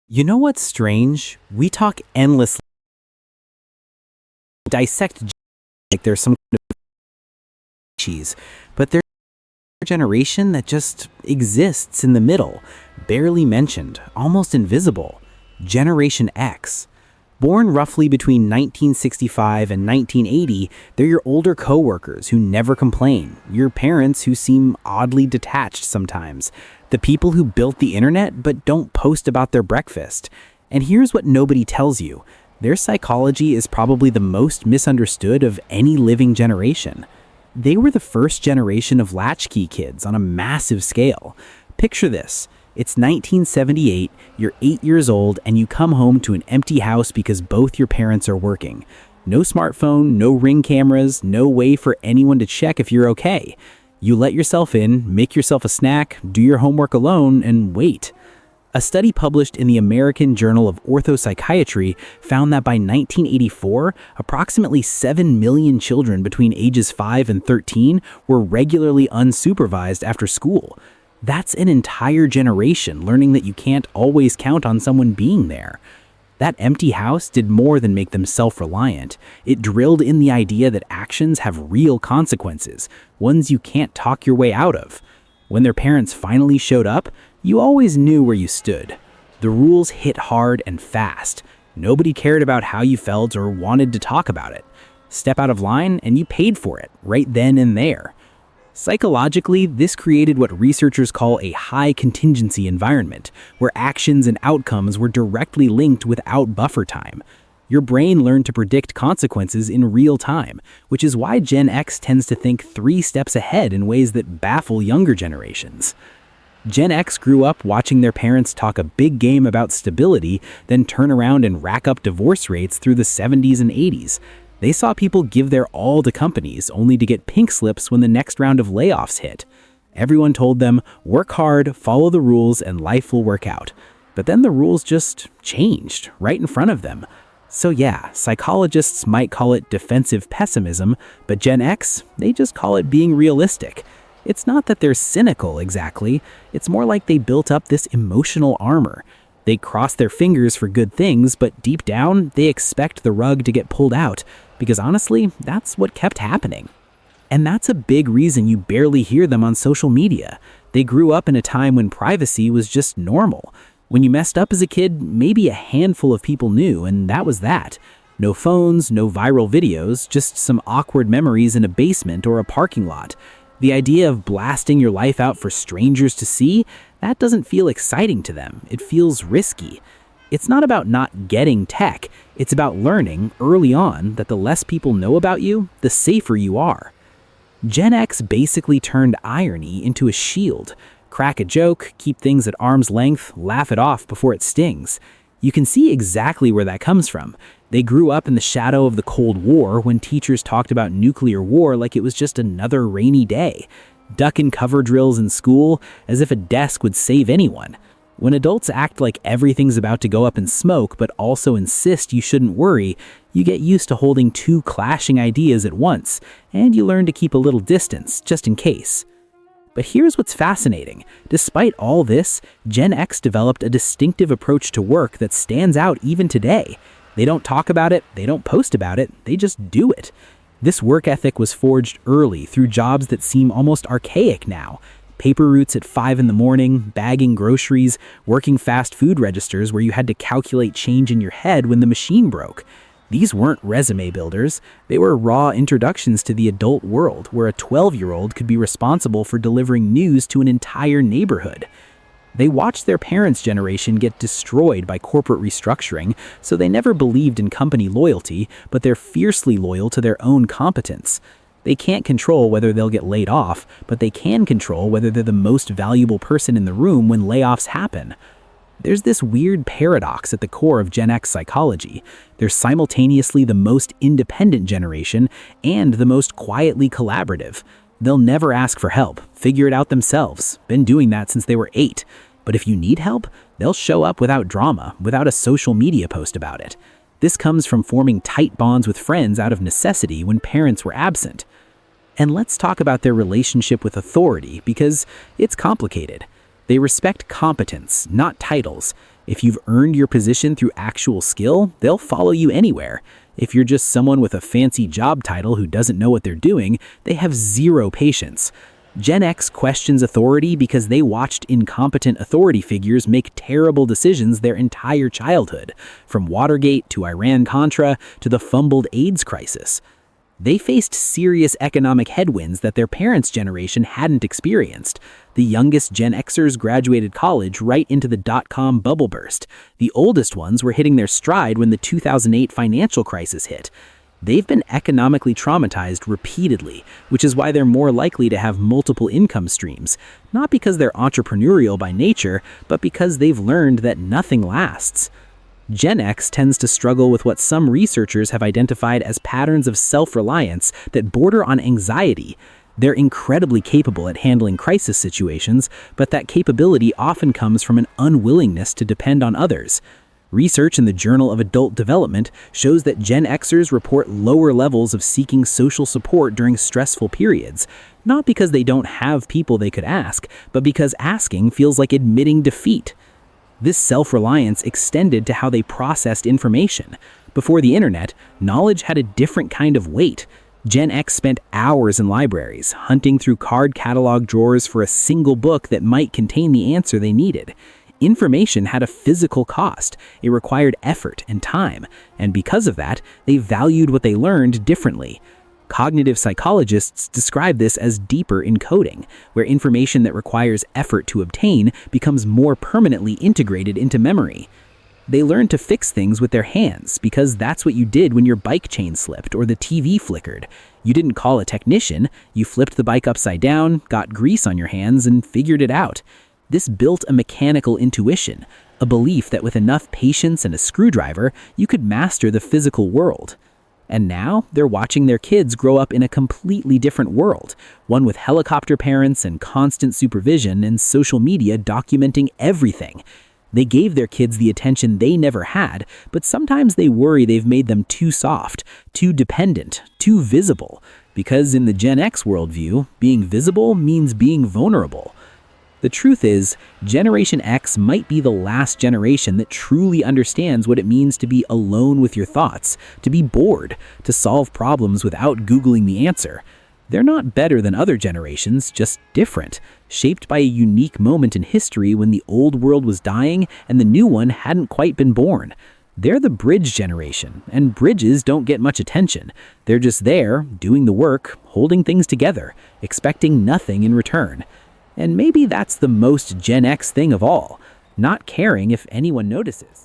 You know what's strange? We talk endlessly, dissect like there's some kind of cheese, but there's a generation that just exists in the middle, barely mentioned, almost invisible. Generation X. Born roughly between 1965 and 1980, they're your older coworkers who never complain, your parents who seem oddly detached sometimes, the people who built the internet but don't post about their breakfast. And here's what nobody tells you. Their psychology is probably the most misunderstood of any living generation. They were the first generation of Latchkey kids on a massive scale. Picture this. It's 1978, you're 8 years old, and you come home to an empty house because both your parents are working. No smartphone, no Ring cameras, no way for anyone to check if you're okay. You let yourself in, make yourself a snack, do your homework alone, and wait. A study published in the American Journal of Orthopsychiatry found that by 1984, approximately 7 million children between ages 5 and 13 were regularly unsupervised after school. That's an entire generation learning that you can't always count on someone being there. That empty house did more than make them self-reliant. It drilled in the idea that actions have real consequences, ones you can't talk your way out of. When their parents finally showed up, you always knew where you stood. The rules hit hard and fast. Nobody cared about how you felt or wanted to talk about it. Step out of line and you paid for it, right then and there. Psychologically, this created what researchers call a high contingency environment, where actions and outcomes were directly linked without buffer time. Your brain learned to predict consequences in real time, which is why Gen X tends to think 3 steps ahead in ways that baffle younger generations. Gen X grew up watching their parents talk a big game about stability, then turn around and rack up divorce rates through the 70s and 80s. They saw people give their all to companies only to get pink slips when the next round of layoffs hit. Everyone told them, work hard, follow the rules, and life will work out. But then the rules just changed right in front of them. So yeah, psychologists might call it defensive pessimism, but Gen X, they just call it being realistic. It's not that they're cynical exactly, it's more like they built up this emotional armor. They cross their fingers for good things, but deep down, they expect the rug to get pulled out, because honestly, that's what kept happening. And that's a big reason you barely hear them on social media. They grew up in a time when privacy was just normal. When you messed up as a kid, maybe a handful of people knew, and that was that. No phones, no viral videos, just some awkward memories in a basement or a parking lot. The idea of blasting your life out for strangers to see, that doesn't feel exciting to them. It feels risky. It's not about not getting tech. It's about learning early on that the less people know about you, the safer you are. Gen X basically turned irony into a shield. Crack a joke, keep things at arm's length, laugh it off before it stings. You can see exactly where that comes from. They grew up in the shadow of the Cold War when teachers talked about nuclear war like it was just another rainy day. Duck and cover drills in school as if a desk would save anyone. When adults act like everything's about to go up in smoke but also insist you shouldn't worry, you get used to holding 2 clashing ideas at once, and you learn to keep a little distance just in case. But here's what's fascinating. Despite all this, Gen X developed a distinctive approach to work that stands out even today. They don't talk about it, they don't post about it, they just do it. This work ethic was forged early through jobs that seem almost archaic now. Paper routes at 5 in the morning, bagging groceries, working fast food registers where you had to calculate change in your head when the machine broke. These weren't resume builders. They were raw introductions to the adult world where a 12-year-old could be responsible for delivering news to an entire neighborhood. They watched their parents' generation get destroyed by corporate restructuring, so they never believed in company loyalty, but they're fiercely loyal to their own competence. They can't control whether they'll get laid off, but they can control whether they're the most valuable person in the room when layoffs happen. There's this weird paradox at the core of Gen X psychology. They're simultaneously the most independent generation and the most quietly collaborative. They'll never ask for help, figure it out themselves, been doing that since they were 8. But if you need help, they'll show up without drama, without a social media post about it. This comes from forming tight bonds with friends out of necessity when parents were absent. And let's talk about their relationship with authority, because it's complicated. They respect competence, not titles. If you've earned your position through actual skill, they'll follow you anywhere. If you're just someone with a fancy job title who doesn't know what they're doing, they have zero patience. Gen X questions authority because they watched incompetent authority figures make terrible decisions their entire childhood, from Watergate to Iran-Contra to the fumbled AIDS crisis. They faced serious economic headwinds that their parents' generation hadn't experienced. The youngest Gen Xers graduated college right into the dot-com bubble burst. The oldest ones were hitting their stride when the 2008 financial crisis hit. They've been economically traumatized repeatedly, which is why they're more likely to have multiple income streams, not because they're entrepreneurial by nature, but because they've learned that nothing lasts. Gen X tends to struggle with what some researchers have identified as patterns of self-reliance that border on anxiety. They're incredibly capable at handling crisis situations, but that capability often comes from an unwillingness to depend on others. Research in the Journal of Adult Development shows that Gen Xers report lower levels of seeking social support during stressful periods, not because they don't have people they could ask, but because asking feels like admitting defeat. This self-reliance extended to how they processed information. Before the internet, knowledge had a different kind of weight. Gen X spent hours in libraries, hunting through card catalog drawers for a single book that might contain the answer they needed. Information had a physical cost. It required effort and time, and because of that, they valued what they learned differently. Cognitive psychologists describe this as deeper encoding, where information that requires effort to obtain becomes more permanently integrated into memory. They learn to fix things with their hands because that's what you did when your bike chain slipped or the TV flickered. You didn't call a technician, you flipped the bike upside down, got grease on your hands, and figured it out. This built a mechanical intuition, a belief that with enough patience and a screwdriver, you could master the physical world. And now, they're watching their kids grow up in a completely different world, one with helicopter parents and constant supervision and social media documenting everything. They gave their kids the attention they never had, but sometimes they worry they've made them too soft, too dependent, too visible, because in the Gen X worldview, being visible means being vulnerable. The truth is, Generation X might be the last generation that truly understands what it means to be alone with your thoughts, to be bored, to solve problems without Googling the answer. They're not better than other generations, just different, shaped by a unique moment in history when the old world was dying and the new one hadn't quite been born. They're the bridge generation, and bridges don't get much attention. They're just there, doing the work, holding things together, expecting nothing in return. And maybe that's the most Gen X thing of all, not caring if anyone notices.